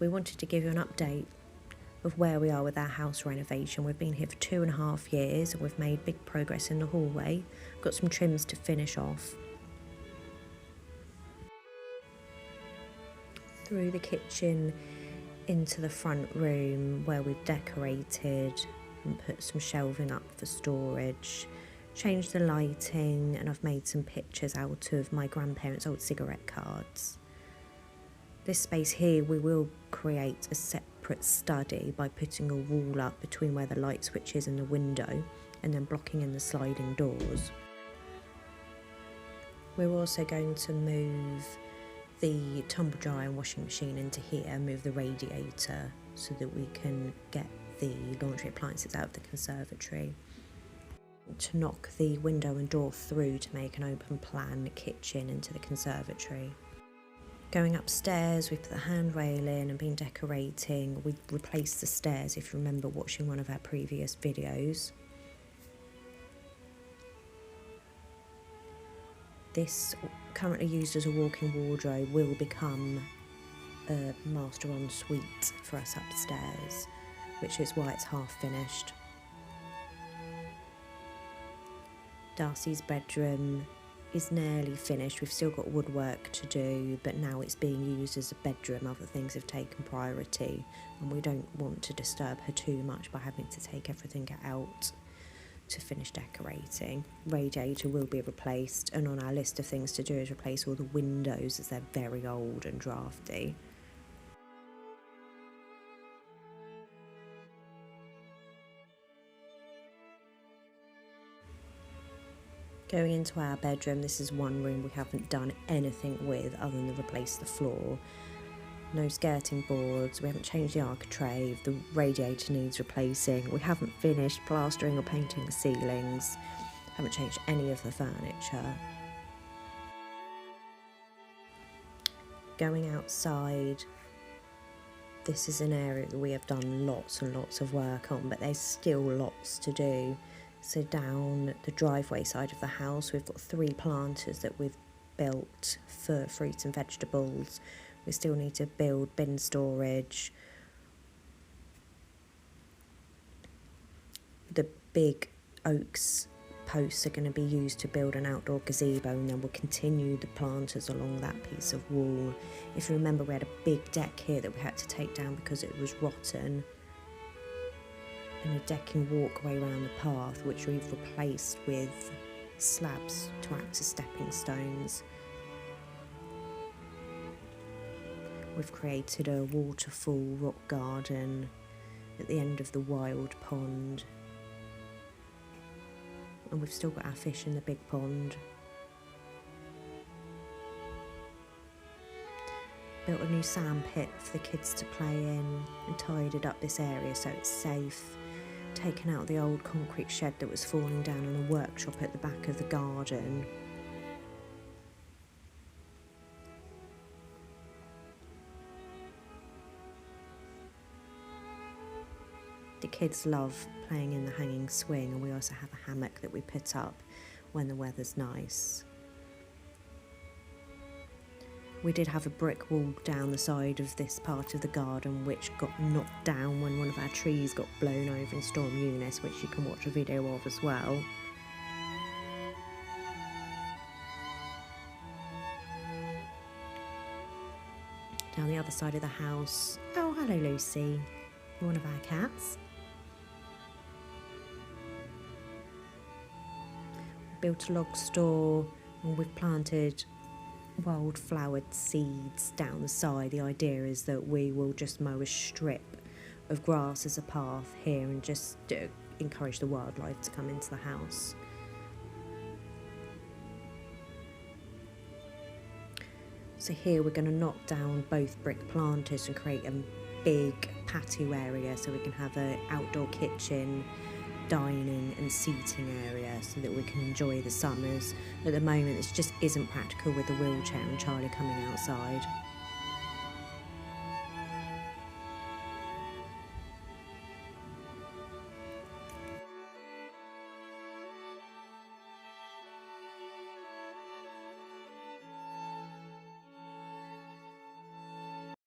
We wanted to give you an update of where we are with our house renovation. We've been here for 2.5 years and we've made big progress in the hallway. Got some trims to finish off. Through the kitchen into the front room where we've decorated and put some shelving up for storage, changed the lighting, and I've made some pictures out of my grandparents' old cigarette cards. This space here we will create a separate study by putting a wall up between where the light switch is and the window, and then blocking in the sliding doors. We're also going to move the tumble dryer and washing machine into here, move the radiator so that we can get the laundry appliances out of the conservatory. To knock the window and door through to make an open plan kitchen into the conservatory. Going upstairs, we put the handrail in and been decorating. We replaced the stairs, if you remember watching one of our previous videos. This, currently used as a walk-in wardrobe, will become a master ensuite for us upstairs, which is why it's half finished. Darcy's bedroom is nearly finished. We've still got woodwork to do, but now it's being used as a bedroom. Other things have taken priority and we don't want to disturb her too much by having to take everything out to finish decorating. Radiator will be replaced, and on our list of things to do is replace all the windows as they're very old and drafty. Going into our bedroom, this is one room we haven't done anything with other than replace the floor. No skirting boards, we haven't changed the architrave, the radiator needs replacing, we haven't finished plastering or painting the ceilings, haven't changed any of the furniture. Going outside, this is an area that we have done lots and lots of work on, but there's still lots to do. So down the driveway side of the house, we've got 3 planters that we've built for fruits and vegetables. We still need to build bin storage. The big oaks posts are going to be used to build an outdoor gazebo, and then we'll continue the planters along that piece of wall. If you remember, we had a big deck here that we had to take down because it was rotten, and a decking walkway around the path, which we've replaced with slabs to act as stepping stones. We've created a waterfall rock garden at the end of the wild pond, and we've still got our fish in the big pond. Built a new sand pit for the kids to play in and tidied up this area so it's safe. Taken out the old concrete shed that was falling down on a workshop at the back of the garden. The kids love playing in the hanging swing, and we also have a hammock that we put up when the weather's nice. We did have a brick wall down the side of this part of the garden which got knocked down when one of our trees got blown over in Storm Eunice, which you can watch a video of as well. Down the other side of the house, oh hello Lucy, one of our cats. Built a log store, and we've planted wildflowered seeds down the side. The idea is that we will just mow a strip of grass as a path here and just encourage the wildlife to come into the house. So here we're going to knock down both brick planters and create a big patio area so we can have an outdoor kitchen, dining and seating area so that we can enjoy the summers. At the moment this just isn't practical with the wheelchair and Charlie coming outside.